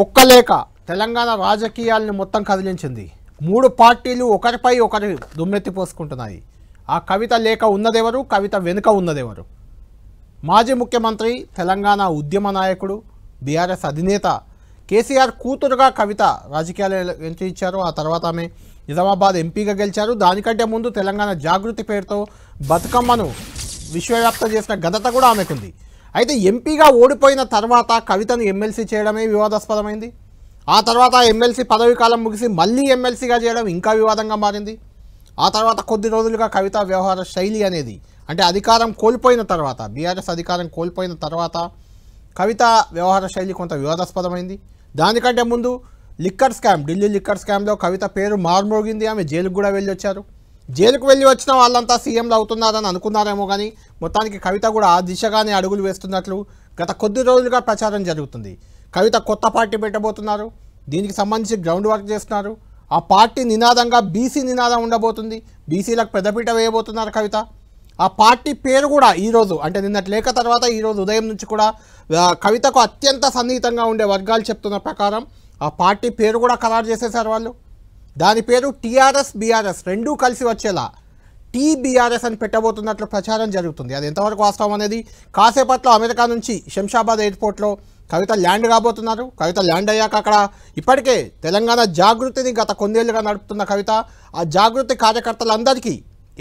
ఒక్క లేఖ తెలంగాణ రాజకీయాలను మొత్తం కదిలించింది. 3 పార్టీలు ఒకరిపై ఒకరు దుమ్మెత్తి పోసుకుంటున్నాయి. ఆ కవిత లేఖ ఉన్నదెవరు, కవిత వెనుక ఉన్నదెవరు? మాజీ ముఖ్యమంత్రి, తెలంగాణ ఉద్యమ నాయకుడు, బీఆర్ఎస్ అధినేత కేసీఆర్ కూతురుగా కవిత రాజకీయాలు ఎంట్రీ ఇచ్చారు. ఆ తర్వాత ఆమె నిజామాబాద్ ఎంపీగా గెలిచారు. దానికంటే ముందు తెలంగాణ జాగృతి పేరుతో బతుకమ్మను విశ్వవ్యాప్తం చేసిన ఘనత కూడా ఆమెకుంది. అయితే ఎంపీగా ఓడిపోయిన తర్వాత కవితను ఎమ్మెల్సీ చేయడమే వివాదాస్పదమైంది. ఆ తర్వాత ఎమ్మెల్సీ పదవి కాలం ముగిసి మళ్ళీ ఎమ్మెల్సీగా చేయడం ఇంకా వివాదంగా మారింది. ఆ తర్వాత కొద్ది రోజులుగా కవిత వ్యవహార శైలి అనేది, అంటే అధికారం కోల్పోయిన తర్వాత, బీఆర్ఎస్ అధికారం కోల్పోయిన తర్వాత కవిత వ్యవహార శైలి కొంత వివాదాస్పదమైంది. దానికంటే ముందు లిక్కర్ స్కామ్, ఢిల్లీ లిక్కర్ స్కామ్లో కవిత పేరు మార్మోగింది. ఆమె జైలుకు కూడా వెళ్ళి వచ్చారు. జైలుకు వెళ్ళి వచ్చిన వాళ్ళంతా సీఎంలు అవుతున్నారని అనుకున్నారేమో, కానీ మొత్తానికి కవిత కూడా ఆ దిశగానే అడుగులు వేస్తున్నట్లు గత కొద్ది రోజులుగా ప్రచారం జరుగుతుంది. కవిత కొత్త పార్టీ పెట్టబోతున్నారు. దీనికి సంబంధించి గ్రౌండ్ వర్క్ చేస్తున్నారు. ఆ పార్టీ నినాదంగా బీసీ నినాదం ఉండబోతుంది. బీసీలకు పెద్దపీట వేయబోతున్నారు కవిత. ఆ పార్టీ పేరు కూడా ఈరోజు, అంటే నిన్నటి లేఖ తర్వాత ఈరోజు ఉదయం నుంచి కూడా కవితకు అత్యంత సన్నిహితంగా ఉండే వర్గాలు చెప్తున్న ప్రకారం ఆ పార్టీ పేరు కూడా ఖరారు చేసేసారు వాళ్ళు. దాని పేరు టీఆర్ఎస్ బీఆర్ఎస్ రెండూ కలిసి వచ్చేలా టీబీఆర్ఎస్ అని పెట్టబోతున్నట్లు ప్రచారం జరుగుతుంది. అది ఎంతవరకు వాస్తవం అనేది కాసేపట్లో అమెరికా నుంచి శంషాబాద్ ఎయిర్పోర్ట్లో కవిత ల్యాండ్ కాబోతున్నారు. కవిత ల్యాండ్ అయ్యాక అక్కడ ఇప్పటికే తెలంగాణ జాగృతిని గత కొన్నేళ్లుగా నడుపుతున్న కవిత ఆ జాగృతి కార్యకర్తలందరికీ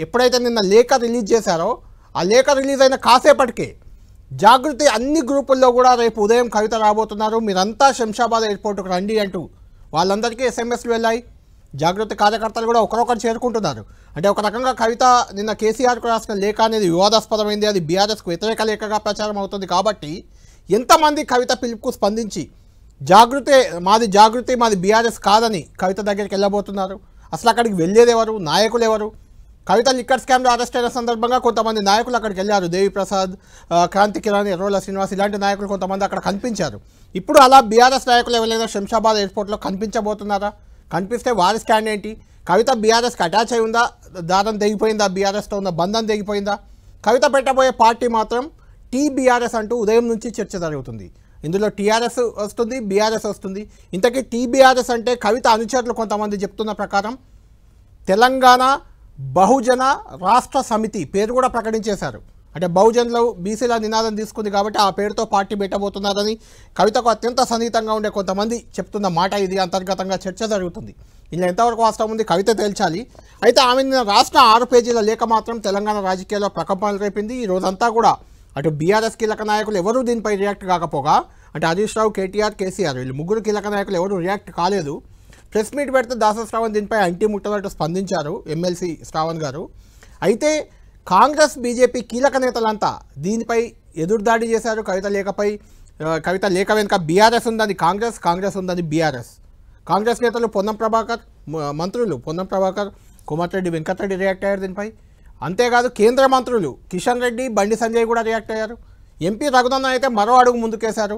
ఎప్పుడైతే నిన్న లేఖ రిలీజ్ చేశారో, ఆ లేఖ రిలీజ్ అయిన కాసేపటికే జాగృతి అన్ని గ్రూపుల్లో కూడా రేపు ఉదయం కవిత రాబోతున్నారు, మీరంతా శంషాబాద్ ఎయిర్పోర్టుకు రండి అంటూ వాళ్ళందరికీ ఎస్ఎంఎస్లు వెళ్ళాయి. జాగృతి కార్యకర్తలు కూడా ఒకరొకరు చేరుకుంటున్నారు. అంటే ఒక రకంగా కవిత నిన్న కేసీఆర్కు రాసిన లేఖ అనేది వివాదాస్పదమైంది. అది బీఆర్ఎస్కు వ్యతిరేక లేఖగా ప్రచారం అవుతుంది. కాబట్టి ఎంతమంది కవిత పిలుపుకు స్పందించి జాగృతి మాది బీఆర్ఎస్ కాదని కవిత దగ్గరికి వెళ్ళబోతున్నారు? అసలు అక్కడికి వెళ్ళేది ఎవరు, నాయకులు ఎవరు? కవిత లిక్కర్ స్కామ్లో అరెస్ట్ అయిన సందర్భంగా కొంతమంది నాయకులు అక్కడికి వెళ్ళారు. దేవిప్రసాద్, క్రాంతి కిరణ్, ఎర్రోల శ్రీనివాస్ ఇలాంటి నాయకులు కొంతమంది అక్కడ కనిపించారు. ఇప్పుడు అలా బీఆర్ఎస్ నాయకులు ఎవరైనా శంషాబాద్ ఎయిర్పోర్ట్లో కనిపించబోతున్నారా? కనిపిస్తే వారి స్టాండ్ ఏంటి? కవిత బీఆర్ఎస్కి అటాచ్ అయి ఉందా? దారం తెగిపోయిందా? బీఆర్ఎస్తో ఉన్న బంధం తెగిపోయిందా? కవిత పెట్టబోయే పార్టీ మాత్రం టీబీఆర్ఎస్ అంటూ ఉదయం నుంచి చర్చ జరుగుతుంది. ఇందులో టీఆర్ఎస్ వస్తుంది, బీఆర్ఎస్ వస్తుంది. ఇంతకీ టీబీఆర్ఎస్ అంటే కవిత అనుచరులు కొంతమంది చెప్తున్న ప్రకారం తెలంగాణ బహుజన రాష్ట్ర సమితి పేరు కూడా ప్రకటించేశారు. అంటే బహుజనులు బీసీల నినాదం తీసుకుంది కాబట్టి ఆ పేరుతో పార్టీ పెట్టబోతున్నారని కవితకు అత్యంత సన్నిహితంగా ఉండే కొంతమంది చెప్తున్న మాట ఇది. అంతర్గతంగా చర్చ జరుగుతుంది. ఇలా ఎంతవరకు వాస్తవం ఉంది కవిత తేల్చాలి. అయితే ఆమె రాష్ట్ర 6 పేజీల లేఖ మాత్రం తెలంగాణ రాజకీయాల్లో ప్రకంపనలు రేపింది. ఈ రోజంతా కూడా అటు బీఆర్ఎస్ కీలక నాయకులు ఎవరూ దీనిపై రియాక్ట్ కాకపోగా, అంటే హరీష్ రావు, కేటీఆర్, కేసీఆర్ వీళ్ళు ముగ్గురు కీలక నాయకులు ఎవరు రియాక్ట్ కాలేదు. ప్రెస్ మీట్ పెడితే దాసరి శ్రావణ్ దీనిపై అంటి ముట్టనట్టు స్పందించారు ఎమ్మెల్సీ శ్రావణ్ గారు. అయితే కాంగ్రెస్, బీజేపీ కీలక నేతలంతా దీనిపై ఎదురుదాడి చేశారు. కవిత లేఖ వెనుక బీఆర్ఎస్ ఉందని కాంగ్రెస్ ఉందని బీఆర్ఎస్. కాంగ్రెస్ నేతలు మంత్రులు పొన్నం ప్రభాకర్, కోమటిరెడ్డి వెంకటరెడ్డి రియాక్ట్ అయ్యారు దీనిపై. అంతేకాదు కేంద్ర మంత్రులు కిషన్ రెడ్డి, బండి సంజయ్ కూడా రియాక్ట్ అయ్యారు. ఎంపీ రఘునందన్ అయితే మరో అడుగు ముందుకేశారు.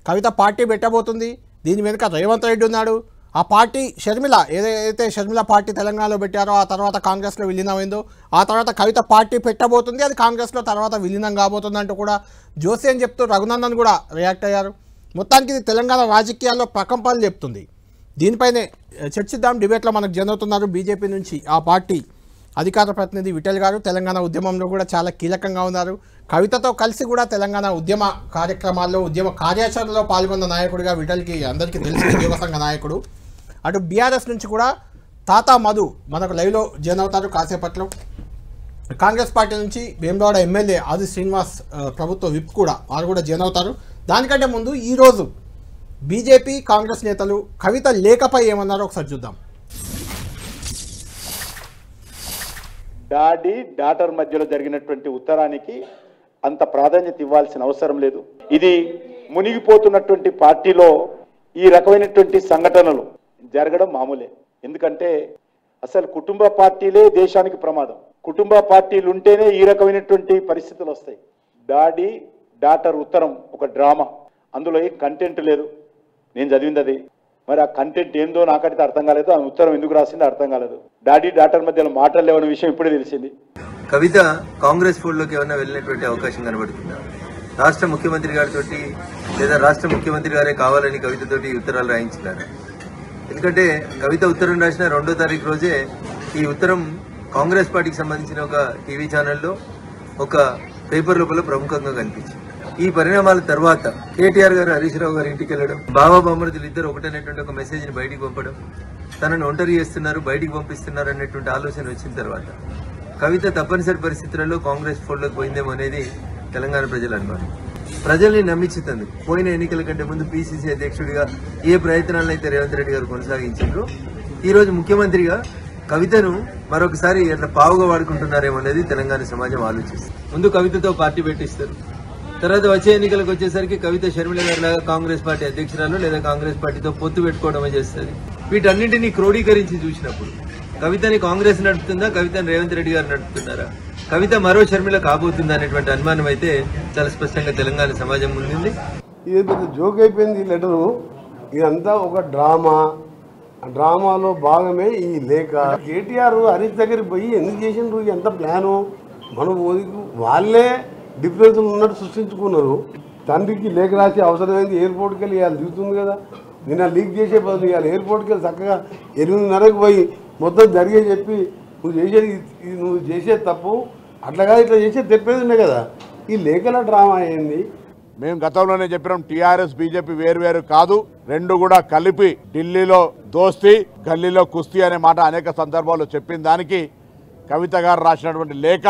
కవిత పార్టీ పెట్టబోతుంది, దీని వెనుక రేవంత్ రెడ్డి ఉన్నాడు. ఆ పార్టీ ఏదైతే షర్మిల పార్టీ తెలంగాణలో పెట్టారో ఆ తర్వాత కాంగ్రెస్లో విలీనమైందో, ఆ తర్వాత కవిత పార్టీ పెట్టబోతుంది, అది కాంగ్రెస్లో తర్వాత విలీనం కాబోతుంది అంటూ కూడా జోసి అని చెప్తూ రఘునందన్ కూడా రియాక్ట్ అయ్యారు. మొత్తానికి ఇది తెలంగాణ రాజకీయాల్లో ప్రకంపనలు చెప్తుంది. దీనిపైనే చర్చిద్దాం. డిబేట్లో మనకు జరుగుతున్నారు బీజేపీ నుంచి ఆ పార్టీ అధికార ప్రతినిధి విఠల్ గారు. తెలంగాణ ఉద్యమంలో కూడా చాలా కీలకంగా ఉన్నారు. కవితతో కలిసి కూడా తెలంగాణ ఉద్యమ కార్యక్రమాల్లో, ఉద్యమ కార్యాచరణలో పాల్గొన్న నాయకుడిగా విఠల్కి అందరికీ తెలిసిన ఉద్యోగ సంఘ నాయకుడు. అటు బీఆర్ఎస్ నుంచి కూడా తాతా మధు మనకు లైవ్లో జాయిన్ అవుతారు కాసేపట్లో. కాంగ్రెస్ పార్టీ నుంచి వేములవాడ ఎమ్మెల్యే ఆది శ్రీనివాస్, ప్రభుత్వ విప్ కూడా వారు కూడా జాయిన్ అవుతారు. దానికంటే ముందు ఈరోజు బీజేపీ, కాంగ్రెస్ నేతలు కవిత లేఖపై ఏమన్నారో ఒకసారి చూద్దాం. డాటర్ మధ్యలో జరిగినటువంటి ఉత్తరానికి అంత ప్రాధాన్యత ఇవ్వాల్సిన అవసరం లేదు. ఇది మునిగిపోతున్నటువంటి పార్టీలో ఈ రకమైనటువంటి సంఘటనలు జరగడం మామూలే. ఎందుకంటే అసలు కుటుంబ పార్టీలే దేశానికి ప్రమాదం. కుటుంబ పార్టీలు ఉంటేనే ఈ రకమైనటువంటి పరిస్థితులు వస్తాయి. డాటర్ ఉత్తరం ఒక డ్రామా, అందులో ఏ కంటెంట్ లేదు. నేను చదివింది అది. మరి ఆ కంటెంట్ ఏందో నాకైతే అర్థం కాలేదు. ఆ ఉత్తరం ఎందుకు రాసిందో అర్థం కాలేదు. డాటర్ మధ్యలో మాటలు లేవన్న విషయం ఇప్పుడే తెలిసింది. కవిత కాంగ్రెస్ ఫోల్డ్లోకి ఏమైనా వెళ్ళినటువంటి అవకాశం కనబడుతుందా? రాష్ట్ర ముఖ్యమంత్రి గారితో లేదా రాష్ట్ర ముఖ్యమంత్రి గారే కావాలని కవితతోటి ఉత్తరాలు రాయించినారు. ఎందుకంటే కవిత ఉత్తరం రాసిన 2వ తారీఖు రోజే ఈ ఉత్తరం కాంగ్రెస్ పార్టీకి సంబంధించిన ఒక టీవీ ఛానల్లో ఒక పేపర్ లోపల ప్రముఖంగా కనిపించింది. ఈ పరిణామాల తర్వాత కేటీఆర్ గారు హరీష్ రావు గారి ఇంటికి వెళ్ళడం, బాబా బామ్మర్దులు ఇద్దరు ఒకటనేటువంటి ఒక మెసేజ్ ని బయటికి పంపడం, తనను ఒంటరి చేస్తున్నారు, బయటికి పంపిస్తున్నారు అనేటువంటి ఆలోచన వచ్చిన తర్వాత కవిత తప్పనిసరి పరిస్థితులలో కాంగ్రెస్ ఫోల్డ్లోకి పోయిందేమో అనేది తెలంగాణ ప్రజల అనుమానం. ప్రజల్ని నమ్మించుతుంది. పోయిన ఎన్నికల కంటే ముందు పిసిసి అధ్యక్షుడిగా ఏ ప్రయత్నాలను అయితే రేవంత్ రెడ్డి గారు కొనసాగించారో ఈ రోజు ముఖ్యమంత్రిగా కవితను మరొకసారి ఎట్లా పావుగా వాడుకుంటున్నారేమో అనేది తెలంగాణ సమాజం ఆలోచిస్తుంది. ముందు కవితతో పార్టీ పెట్టిస్తారు, తర్వాత వచ్చే ఎన్నికలకు వచ్చేసరికి కవిత షర్మిల గారి లాగా కాంగ్రెస్ పార్టీ అధ్యక్షురాలు లేదా కాంగ్రెస్ పార్టీతో పొత్తు పెట్టుకోవడమే చేస్తుంది. వీటన్నింటినీ క్రోడీకరించి చూసినప్పుడు కవితని కాంగ్రెస్ నడుపుతుందా, కవితని రేవంత్ రెడ్డి గారు నడుపుతున్నారా, కవిత మరో షర్మిల కాబోతుందా అనేటువంటి అనుమానం అయితే చాలా స్పష్టంగా తెలంగాణ సమాజం ముందుంది. ఇది పెద్ద జోక్ అయిపోయింది ఈ లెటరు. ఇదంతా ఒక డ్రామా. ఆ డ్రామాలో భాగమే ఈ లేఖ. కేటీఆర్ హరీష్ దగ్గరికి పోయి ఎందుకు చేసిండ్రు, ఎంత ప్లాను, మనం వాళ్ళే డిఫరెన్స్ ఉన్నట్టు సృష్టించుకున్నారు. తండ్రికి లేఖ రాసి అవసరమైంది ఎయిర్పోర్ట్కి వెళ్ళి ఇవాళ దిగుతుంది కదా, నిన్న లీక్ చేసే బదులు ఇవాళ ఎయిర్పోర్ట్కి వెళ్ళి చక్కగా 8:30కి పోయి మొత్తం జరిగే చెప్పి నువ్వు చేసేది తప్పు, అట్లాగా ఇట్లా చేసేది తెప్పేది ఉన్నాయి కదా. ఈ లేఖల డ్రామా అయింది. మేము గతంలోనే చెప్పినాం, టీఆర్ఎస్ బీజేపీ వేరువేరు కాదు, రెండు కూడా కలిపి ఢిల్లీలో దోస్తీ గల్లీలో కుస్తీ అనే మాట అనేక సందర్భాల్లో చెప్పిన దానికి కవిత గారు రాసినటువంటి లేఖ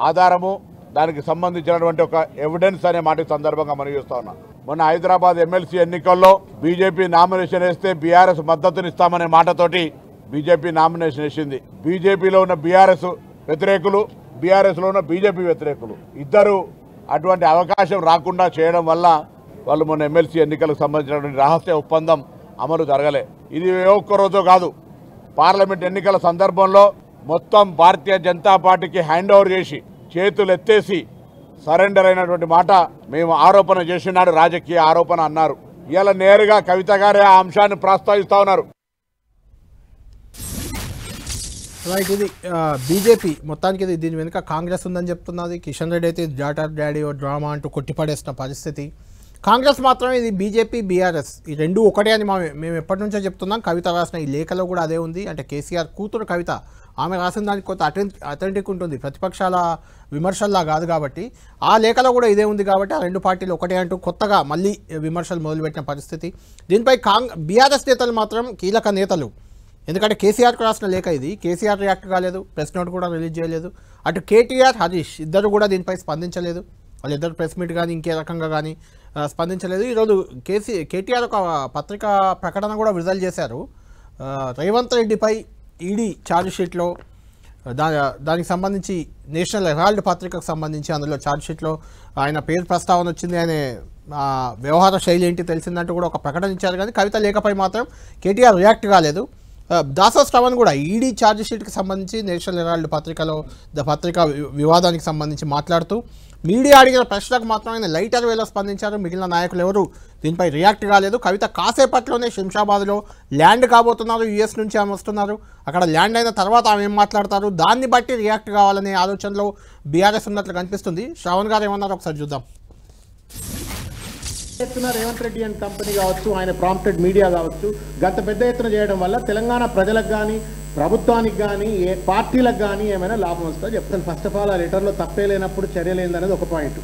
ఆధారము, దానికి సంబంధించినటువంటి ఒక ఎవిడెన్స్ అనే మాట సందర్భంగా మనం చూస్తా ఉన్నాం. మొన్న హైదరాబాద్ ఎమ్మెల్సీ ఎన్నికల్లో బీజేపీ నామినేషన్ వేస్తే బీఆర్ఎస్ మద్దతునిస్తామనే మాటతోటి బీజేపీ నామినేషన్ వేసింది. బీజేపీలో ఉన్న బీఆర్ఎస్ వ్యతిరేకులు, బీఆర్ఎస్లో ఉన్న బీజేపీ వ్యతిరేకులు ఇద్దరు అటువంటి అవకాశం రాకుండా చేయడం వల్ల వాళ్ళు మొన్న ఎమ్మెల్సీ ఎన్నికలకు సంబంధించినటువంటి రహస్య ఒప్పందం అమలు జరగలే. ఇది ఒక్కరోజు కాదు, పార్లమెంట్ ఎన్నికల సందర్భంలో మొత్తం భారతీయ జనతా పార్టీకి హ్యాండ్ ఓవర్ చేసి చేతులు ఎత్తేసి సరెండర్ అయినటువంటి మాట మేము ఆరోపణ చేసినాడు, రాజకీయ ఆరోపణ అన్నారు. ఇవాళ నేరుగా కవిత గారే ఆ అంశాన్ని ప్రస్తావిస్తా ఉన్నారు. రైట్, ఇది బీజేపీ మొత్తానికి ఇది దీని వెనుక కాంగ్రెస్ ఉందని చెప్తున్నది. కిషన్ రెడ్డి అయితే డాటర్ డాడీ ఓ డ్రామా అంటూ కొట్టిపడేసిన పరిస్థితి. కాంగ్రెస్ మాత్రమే ఇది బీజేపీ బీఆర్ఎస్ ఈ రెండు ఒకటే అని మేము ఎప్పటి నుంచో చెప్తున్నాం. కవిత రాసిన ఈ లేఖలో కూడా అదే ఉంది. అంటే కేసీఆర్ కూతురు కవిత, ఆమె రాసిన దానికి కొంత అథెంటిక్ ఉంటుంది, ప్రతిపక్షాల విమర్శల్లా కాదు కాబట్టి. ఆ లేఖలో కూడా ఇదే ఉంది కాబట్టి ఆ రెండు పార్టీలు ఒకటే అంటూ కొత్తగా మళ్ళీ విమర్శలు మొదలుపెట్టిన పరిస్థితి. దీనిపై బీఆర్ఎస్ నేతలు మాత్రం కీలక నేతలు, ఎందుకంటే కేసీఆర్కు రాసిన లేఖ ఇది, కేసీఆర్ రియాక్ట్ కాలేదు, ప్రెస్ నోట్ కూడా రిలీజ్ చేయలేదు. అటు కేటీఆర్ హరీష్ ఇద్దరు కూడా దీనిపై స్పందించలేదు, వాళ్ళిద్దరు ప్రెస్ మీట్ కానీ ఇంకే రకంగా కానీ స్పందించలేదు. ఈరోజు కేటీఆర్ ఒక పత్రికా ప్రకటన కూడా విడుదల చేశారు. రేవంత్ రెడ్డిపై ఈడీ ఛార్జ్షీట్లో దానికి సంబంధించి నేషనల్ హెరాల్డ్ పత్రికకు సంబంధించి అందులో ఛార్జ్షీట్లో ఆయన పేరు ప్రస్తావన వచ్చింది, ఆయన వ్యవహార శైలి ఏంటి తెలిసిందంటూ కూడా ఒక ప్రకటన ఇచ్చారు. కానీ కవిత లేఖపై మాత్రం కేటీఆర్ రియాక్ట్ కాలేదు. దాసో శ్రవణ్ కూడా ఈడీ ఛార్జ్షీట్కి సంబంధించి నేషనల్ హెరాల్డ్ పత్రికా వివాదానికి సంబంధించి మాట్లాడుతూ మీడియా అడిగిన ప్రశ్నలకు మాత్రం ఆయన లైటర్ వేలో స్పందించారు. మిగిలిన నాయకులు ఎవరు దీనిపై రియాక్ట్ కాలేదు. కవిత కాసేపట్లోనే శంషాబాద్లో ల్యాండ్ కాబోతున్నారు, యూఎస్ నుంచి ఆమె వస్తున్నారు. అక్కడ ల్యాండ్ అయిన తర్వాత ఆమె ఏం మాట్లాడతారు, దాన్ని బట్టి రియాక్ట్ కావాలనే ఆలోచనలో బీఆర్ఎస్ ఉన్నట్లు కనిపిస్తుంది. శ్రావణ్ గారు ఏమన్నారు ఒకసారి చూద్దాం. ఎత్తున రేవంత్ రెడ్డి అండ్ కంపెనీ కావచ్చు, ఆయన ప్రాంప్టెడ్ మీడియా కావచ్చు, గత పెద్ద ఎత్తున చేయడం వల్ల తెలంగాణ ప్రజలకు కానీ ప్రభుత్వానికి కానీ ఏ పార్టీలకు కానీ ఏమైనా లాభం వస్తుందో చెప్తాను. ఫస్ట్ ఆఫ్ ఆల్ ఆ లెటర్లో తప్పే లేనప్పుడు చర్య లేదనేది ఒక పాయింట్.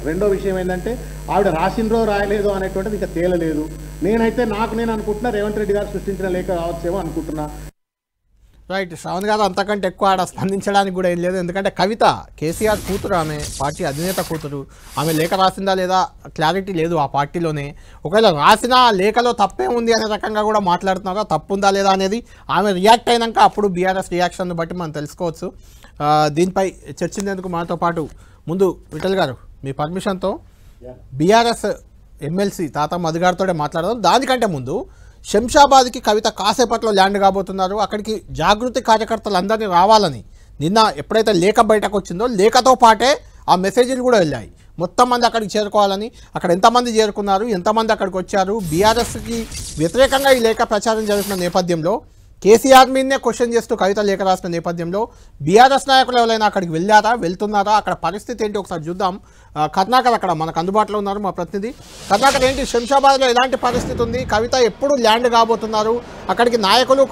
రెండో విషయం ఏంటంటే ఆవిడ రాసిండ్రో రాయలేదో అనేటువంటిది ఇంకా తేలలేదు. నేనైతే నేను అనుకుంటున్నా రేవంత్ రెడ్డి గారు సృష్టించిన లేఖ కావచ్చేమో అనుకుంటున్నా. రైట్, శ్రావణ్ గారు అంతకంటే ఎక్కువ ఆడ స్పందించడానికి కూడా ఏం లేదు. ఎందుకంటే కవిత కేసీఆర్ కూతురు, ఆమె పార్టీ అధినేత కూతురు, ఆమె లేఖ రాసిందా లేదా క్లారిటీ లేదు ఆ పార్టీలోనే. ఒకవేళ రాసిన లేఖలో తప్పే ఉంది అనే రకంగా కూడా మాట్లాడుతున్నారా, తప్పు ఉందా లేదా అనేది ఆమె రియాక్ట్ అయినాక అప్పుడు బీఆర్ఎస్ రియాక్షన్ బట్టి మనం తెలుసుకోవచ్చు. దీనిపై చర్చించేందుకు మనతో పాటు ముందు విఠల్ గారు మీ పర్మిషన్తో బీఆర్ఎస్ ఎమ్మెల్సీ తాత మధుగారితోనే మాట్లాడదాం. దానికంటే ముందు శంషాబాద్కి కవిత కాసేపట్లో ల్యాండ్ కాబోతున్నారు. అక్కడికి జాగృతి కార్యకర్తలు అందరినీ రావాలని నిన్న ఎప్పుడైతే లేఖ బయటకు వచ్చిందో లేఖతో పాటే ఆ మెసేజ్లు కూడా వెళ్ళాయి. మొత్తం మంది అక్కడికి చేరుకోవాలని. అక్కడ ఎంతమంది చేరుకున్నారు, ఎంతమంది అక్కడికి వచ్చారు, బీఆర్ఎస్కి వ్యతిరేకంగా ఈ లేఖ ప్రచారం జరుగుతున్న నేపథ్యంలో కేసీఆర్ మీదనే క్వశ్చన్ చేస్తూ కవిత లేఖ రాసిన నేపథ్యంలో బీఆర్ఎస్ నాయకులు ఎవరైనా అక్కడికి వెళ్ళారా, వెళ్తున్నారా, అక్కడ పరిస్థితి ఏంటి ఒకసారి చూద్దాం. కర్ణాకర్ అక్కడ మనకు అందుబాటులో ఉన్నారు మా ప్రతినిధి. కర్ణాకర్ ఏంటి, శంషాబాద్లో ఎలాంటి పరిస్థితి ఉంది, కవిత ఎప్పుడు ల్యాండ్ కాబోతున్నారు, అక్కడికి నాయకులు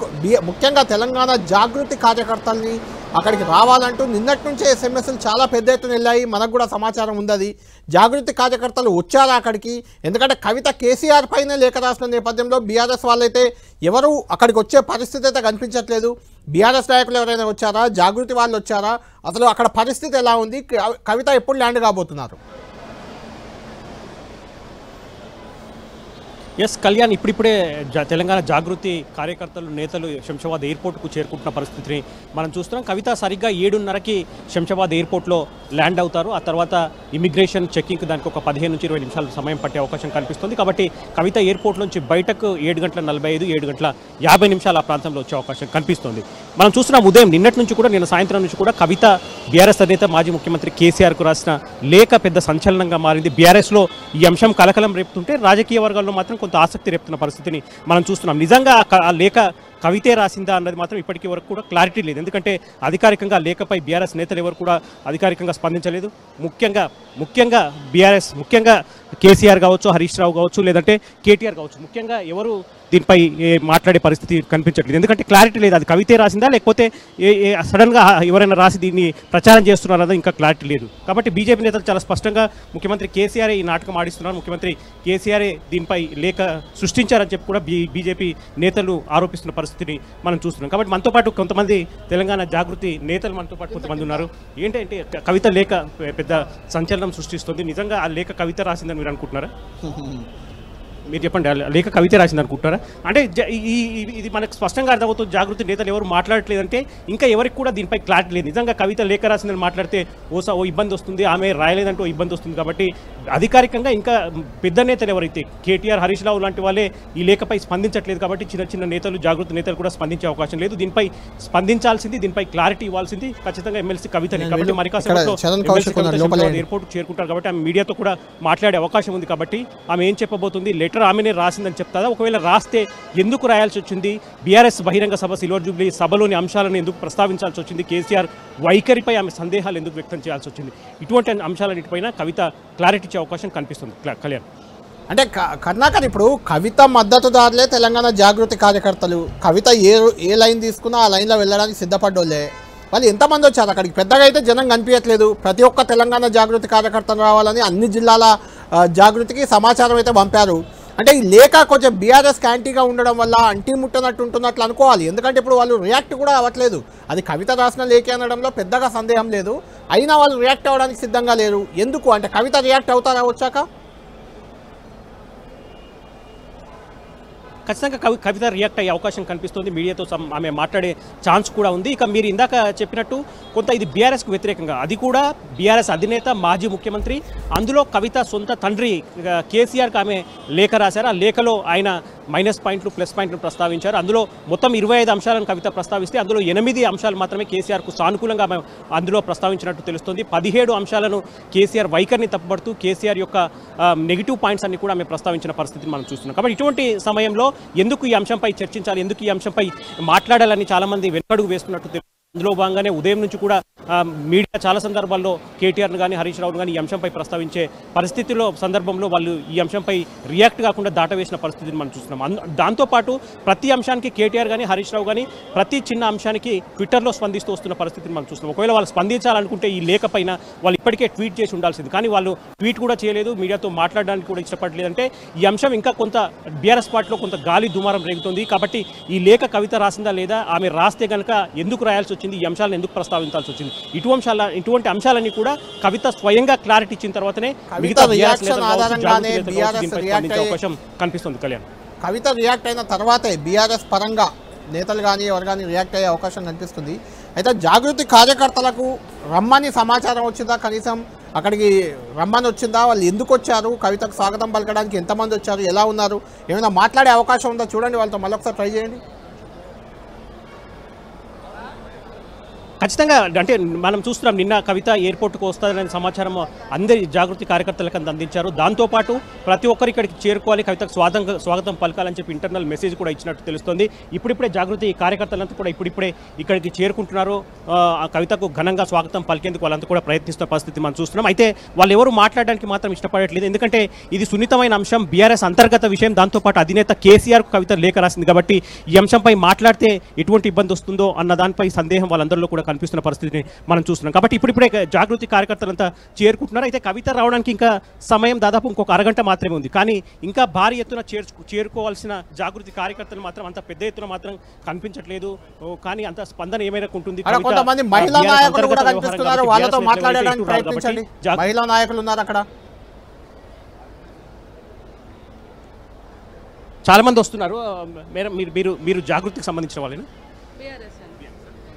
ముఖ్యంగా తెలంగాణ జాగృతి కార్యకర్తల్ని అక్కడికి రావాలంటూ నిన్నటి నుంచే ఎస్ఎంఎస్లు చాలా పెద్ద ఎత్తున వెళ్ళాయి, మనకు కూడా సమాచారం ఉంది. జాగృతి కార్యకర్తలు వచ్చారా అక్కడికి? ఎందుకంటే కవిత కేసీఆర్ పైనే లేఖ రాసిన నేపథ్యంలో బీఆర్ఎస్ వాళ్ళైతే ఎవరు అక్కడికి వచ్చే పరిస్థితి అయితే కనిపించట్లేదు. బీఆర్ఎస్ నాయకులు ఎవరైనా వచ్చారా, జాగృతి వాళ్ళు వచ్చారా, అసలు అక్కడ పరిస్థితి ఎలా ఉంది, కవిత ఎప్పుడు ల్యాండ్ కాబోతున్నారు? ఎస్ కళ్యాణ్, ఇప్పుడిప్పుడే తెలంగాణ జాగృతి కార్యకర్తలు నేతలు శంషాబాద్ ఎయిర్పోర్ట్కు చేరుకుంటున్న పరిస్థితిని మనం చూస్తున్నాం. కవిత సరిగ్గా 7:30కి శంషాబాద్ ఎయిర్పోర్ట్లో ల్యాండ్ అవుతారు. ఆ తర్వాత ఇమిగ్రేషన్ చెకింగ్ దానికి ఒక 15 నుంచి 20 నిమిషాలు సమయం పట్టే అవకాశం కనిపిస్తుంది. కాబట్టి కవిత ఎయిర్పోర్ట్ నుంచి బయటకు 7:45, 7:50 ఆ ప్రాంతంలో వచ్చే అవకాశం కనిపిస్తుంది. మనం చూస్తున్నాం ఉదయం నిన్నటి నుంచి కూడా, నిన్న సాయంత్రం నుంచి కూడా కవిత బీఆర్ఎస్ అధినేత మాజీ ముఖ్యమంత్రి కేసీఆర్కు రాసిన లేఖ పెద్ద సంచలనంగా మారింది. బీఆర్ఎస్లో ఈ అంశం కలకలం రేపుతుంటే రాజకీయ వర్గాల్లో మాత్రం కొంత ఆసక్తి రేపుతున్న పరిస్థితిని మనం చూస్తున్నాం. నిజంగా ఆ లేఖ కవితే రాసిందా అన్నది మాత్రం ఇప్పటికీ వరకు కూడా క్లారిటీ లేదు. ఎందుకంటే అధికారికంగా లేఖపై బీఆర్ఎస్ నేతలు ఎవరు కూడా అధికారికంగా స్పందించలేదు. ముఖ్యంగా బీఆర్ఎస్, ముఖ్యంగా కేసీఆర్ కావచ్చు, హరీష్ రావు కావచ్చు, లేదంటే కేటీఆర్ కావచ్చు, ముఖ్యంగా ఎవరు దీనిపై మాట్లాడే పరిస్థితి కనిపించట్లేదు. ఎందుకంటే క్లారిటీ లేదు, అది కవితే రాసిందా లేకపోతే సడన్గా ఎవరైనా రాసి దీన్ని ప్రచారం చేస్తున్నారన్నది ఇంకా క్లారిటీ లేదు. కాబట్టి బీజేపీ నేతలు చాలా స్పష్టంగా ముఖ్యమంత్రి కేసీఆర్ ఈ నాటకం ఆడిస్తున్నారు, ముఖ్యమంత్రి కేసీఆర్ దీనిపై లేఖ సృష్టించారని చెప్పి కూడా బీజేపీ నేతలు ఆరోపిస్తున్న పరిస్థితిని మనం చూస్తున్నాం. కాబట్టి మనతో పాటు కొంతమంది తెలంగాణ జాగృతి నేతలు మనతో పాటు కొంతమంది ఉన్నారు. ఏంటంటే కవిత లేఖ పెద్ద సంచలనం సృష్టిస్తుంది. నిజంగా ఆ లేఖ కవిత రాసిందని మీరు అనుకుంటున్నారా? మీరు చెప్పండి, లేఖ కవిత రాసింది అనుకుంటారా? అంటే ఇది మనకు స్పష్టంగా అర్థమవుతుంది. జాగృతి నేతలు ఎవరు మాట్లాడట్లేదంటే ఇంకా ఎవరికి కూడా దీనిపై క్లారిటీ లేదు. నిజంగా కవిత లేఖ రాసిందని మాట్లాడితే ఓ ఇబ్బంది వస్తుంది, ఆమె రాయలేదంటే ఓ ఇబ్బంది వస్తుంది. కాబట్టి అధికారికంగా ఇంకా పెద్ద నేతలు ఎవరైతే కేటీఆర్, హరీష్ రావు లాంటి వాళ్ళే ఈ లేఖపై స్పందించట్లేదు. కాబట్టి చిన్న నేతలు, జాగృతి నేతలు కూడా స్పందించే అవకాశం లేదు. దీనిపై స్పందించాల్సింది, దీనిపై క్లారిటీ ఇవ్వాల్సింది ఖచ్చితంగా ఎమ్మెల్సీ కవితని. కాబట్టి మరి ఎయిర్పోర్ట్ చేరుకుంటారు కాబట్టి ఆమె మీడియాతో కూడా మాట్లాడే అవకాశం ఉంది. కాబట్టి ఆమె ఏం చెప్పబోతుంది, ఆమెనే రాసిందని చెప్తారా? ఒకవేళ రాస్తే ఎందుకు రాయాల్సి వచ్చింది? బీఆర్ఎస్ బహిరంగ సభ సిల్వర్ జూబ్లీ సభలోని అంశాలను ఎందుకు ప్రస్తావించాల్సి వచ్చింది? కేసీఆర్ వైఖరిపై ఆమె సందేహాలు ఎందుకు వ్యక్తం చేయాల్సి వచ్చింది? ఇటువంటి అంశాలన్నిటిపైన కవిత క్లారిటీ ఇచ్చే అవకాశం కనిపిస్తుంది. కళ్యాణ్, అంటే కర్ణాకర్, ఇప్పుడు కవిత మద్దతుదారులే తెలంగాణ జాగృతి కార్యకర్తలు. కవిత ఏ లైన్ తీసుకున్నా ఆ లైన్లో వెళ్ళడానికి సిద్ధపడ్డోళ్ళే. వాళ్ళు ఎంతమంది వచ్చారు అక్కడికి? పెద్దగా అయితే జనం కనిపించట్లేదు. ప్రతి ఒక్క తెలంగాణ జాగృతి కార్యకర్తలు రావాలని అన్ని జిల్లాల జాగృతికి సమాచారం అయితే పంపారు. అంటే ఈ లేఖ కొంచెం బీఆర్ఎస్ యాంటీగా ఉండడం వల్ల అంటీ ముట్టనట్టు ఉంటున్నట్లు అనుకోవాలి. ఎందుకంటే ఇప్పుడు వాళ్ళు రియాక్ట్ కూడా అవ్వట్లేదు. అది కవిత రాసిన లేఖ అనడంలో పెద్దగా సందేహం లేదు. అయినా వాళ్ళు రియాక్ట్ అవ్వడానికి సిద్ధంగా లేరు. ఎందుకు అంటే కవిత రియాక్ట్ అవుతారా వచ్చాక? ఖచ్చితంగా కవిత రియాక్ట్ అయ్యే అవకాశం కనిపిస్తుంది. మీడియాతో ఆమె మాట్లాడే ఛాన్స్ కూడా ఉంది. ఇక మీరు ఇందాక చెప్పినట్టు కొంత ఇది బీఆర్ఎస్కు వ్యతిరేకంగా, అది కూడా బీఆర్ఎస్ అధినేత మాజీ ముఖ్యమంత్రి, అందులో కవిత సొంత తండ్రి కేసీఆర్కి ఆమె లేఖ రాశారు. ఆ లేఖలో ఆయన మైనస్ పాయింట్లు, ప్లస్ పాయింట్లు ప్రస్తావించారు. అందులో మొత్తం 25 అంశాలను కవిత ప్రస్తావిస్తే అందులో 8 అంశాలు మాత్రమే కేసీఆర్కు సానుకూలంగా అందులో ప్రస్తావించినట్టు తెలుస్తుంది. 17 అంశాలను కేసీఆర్ వైఖరిని తప్పుపడుతూ కేసీఆర్ యొక్క నెగిటివ్ పాయింట్స్ అన్ని కూడా ఆమె ప్రస్తావించిన పరిస్థితిని మనం చూస్తున్నాం. కాబట్టి ఇటువంటి సమయంలో ఎందుకు ఈ అంశంపై చర్చించాలి, ఎందుకు ఈ అంశంపై మాట్లాడాలని చాలామంది వెనకడుగు వేస్తున్నట్టు అందులో భాగంగానే ఉదయం నుంచి కూడా మీడియా చాలా సందర్భాల్లో కేటీఆర్ను కానీ, హరీష్ రావును కానీ ఈ అంశంపై ప్రస్తావించే సందర్భంలో వాళ్ళు ఈ అంశంపై రియాక్ట్ కాకుండా దాటవేసిన పరిస్థితిని మనం చూస్తున్నాం. దాంతోపాటు ప్రతి అంశానికి కేటీఆర్ కానీ, హరీష్ రావు కానీ ప్రతి చిన్న అంశానికి ట్విట్టర్లో స్పందిస్తూ వస్తున్న పరిస్థితిని మనం చూస్తున్నాం. ఒకవేళ వాళ్ళు స్పందించాలనుకుంటే ఈ లేఖ పైన వాళ్ళు ఇప్పటికే ట్వీట్ చేసి ఉండాల్సింది, కానీ వాళ్ళు ట్వీట్ కూడా చేయలేదు, మీడియాతో మాట్లాడడానికి కూడా ఇష్టపడలేదంటే ఈ అంశం ఇంకా కొంత బీఆర్ఎస్ పార్టీలో కొంత గాలి దుమారం రేగుతుంది. కాబట్టి ఈ లేఖ కవిత రాసిందా లేదా, ఆమె రాస్తే కనుక ఎందుకు రాయాల్సి వచ్చింది, ఈ అంశాలను ఎందుకు ప్రస్తావించాల్సి వచ్చింది, ఇటువంటి అంశాలన్నీ కూడా కవిత స్వయంగా క్లారిటీ ఇచ్చిన తర్వాతనే అవకాశం కనిపిస్తుంది. కళ్యాణ్, కవిత రియాక్ట్ అయిన తర్వాతే బీఆర్ఎస్ పరంగా నేతలు కానీ ఎవరు కానీ రియాక్ట్ అయ్యే అవకాశం కనిపిస్తుంది. అయితే జాగృతి కార్యకర్తలకు రమ్మని సమాచారం వచ్చిందా? కనీసం అక్కడికి రమ్మని వచ్చిందా? వాళ్ళు ఎందుకు వచ్చారు? కవితకు స్వాగతం పలకడానికి ఎంతమంది వచ్చారు? ఎలా ఉన్నారు? ఏమైనా మాట్లాడే అవకాశం ఉందా? చూడండి, వాళ్ళతో మళ్ళొకసారి ట్రై చేయండి. ఖచ్చితంగా అంటే మనం చూస్తున్నాం నిన్న కవిత ఎయిర్పోర్ట్కు వస్తుందనే సమాచారం అందరి జాగృతి కార్యకర్తలకు అందించారు. దాంతోపాటు ప్రతి ఒక్కరు ఇక్కడికి చేరుకోవాలి, కవితకు స్వాగతం పలకాలని చెప్పి ఇంటర్నల్ మెసేజ్ కూడా ఇచ్చినట్టు తెలుస్తోంది. ఇప్పుడిప్పుడే జాగృతి కార్యకర్తలంతా కూడా ఇప్పుడిప్పుడే ఇక్కడికి చేరుకుంటున్నారు. కవితకు ఘనంగా స్వాగతం పలికేందుకు వాళ్ళంతా కూడా ప్రయత్నిస్తున్న పరిస్థితి మనం చూస్తున్నాం. అయితే వాళ్ళు ఎవరు మాట్లాడడానికి మాత్రం ఇష్టపడట్లేదు. ఎందుకంటే ఇది సున్నితమైన అంశం, బీఆర్ఎస్ అంతర్గత విషయం. దాంతోపాటు అధినేత కేసీఆర్ కవిత లేఖ రాసింది కాబట్టి ఈ అంశంపై మాట్లాడితే ఎటువంటి ఇబ్బంది వస్తుందో అన్న దానిపై సందేహం వాళ్ళందరిలో కూడా కనిపిస్తున్న పరిస్థితిని మనం చూస్తున్నాం. కాబట్టి ఇప్పుడిప్పుడే జాగృతి కార్యకర్తలంతా చేరుకుంటున్నారు. అయితే కవిత రావడానికి ఇంకా సమయం దాదాపు ఇంకొక అరగంట మాత్రమే ఉంది. కానీ ఇంకా భారీ ఎత్తున చేరుకోవాల్సిన జాగృతి కార్యకర్తలు మాత్రం అంత పెద్ద ఎత్తున మాత్రం కనిపించట్లేదు. కానీ అంత స్పందన ఏమైనా ఉంటుంది. కొంతమంది మహిళా నాయకులు కూడా కనిపిస్తున్నారు, వాళ్ళతో మాట్లాడడానికి ప్రయత్నించండి. మహిళా నాయకులు ఉన్నారు అక్కడ, చాలా మంది వస్తున్నారు. మేడం మీరు జాగృతికి సంబంధించిన వాళ్ళేనా?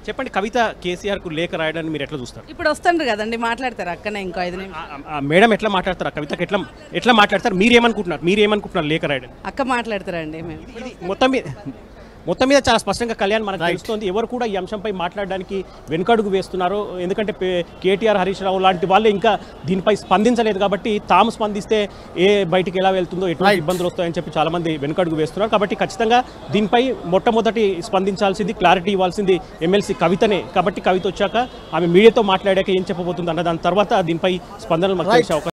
చెప్పండి, కవిత కేసీఆర్కు లేఖ రాయడాన్ని మీరు ఎట్లా చూస్తారు? ఇప్పుడు వస్తుండ్రు కదండి, మాట్లాడతారు అక్కనే ఇంకో 5 నిమిషాలు. మేడం ఎట్లా మాట్లాడతారు? కవితకి ఎట్లా మాట్లాడతారు? మీరేమనుకుంటున్నారు లేఖ రాయడం? అక్క మాట్లాడతారండి. మేము మొత్తం మీద చాలా స్పష్టంగా కళ్యాణ్ మనకు తెలుస్తోంది. ఎవరు కూడా ఈ అంశంపై మాట్లాడడానికి వెనుకడుగు వేస్తున్నారు. ఎందుకంటే కేటీఆర్, హరీష్ రావు లాంటి వాళ్ళే ఇంకా దీనిపై స్పందించలేదు. కాబట్టి తాము స్పందిస్తే బయటికి ఎలా వెళ్తుందో, ఎటువంటి ఇబ్బందులు వస్తాయని చెప్పి చాలా మంది వెనుకడుగు వేస్తున్నారు. కాబట్టి ఖచ్చితంగా దీనిపై మొట్టమొదటి స్పందించాల్సింది, క్లారిటీ ఇవ్వాల్సింది ఎమ్మెల్సీ కవితనే. కాబట్టి కవిత వచ్చాక ఆమె మీడియాతో మాట్లాడాక ఏం చెప్పబోతుంది అన్న దాని తర్వాత దీనిపై స్పందనలు మాకు తెలిసే అవకాశం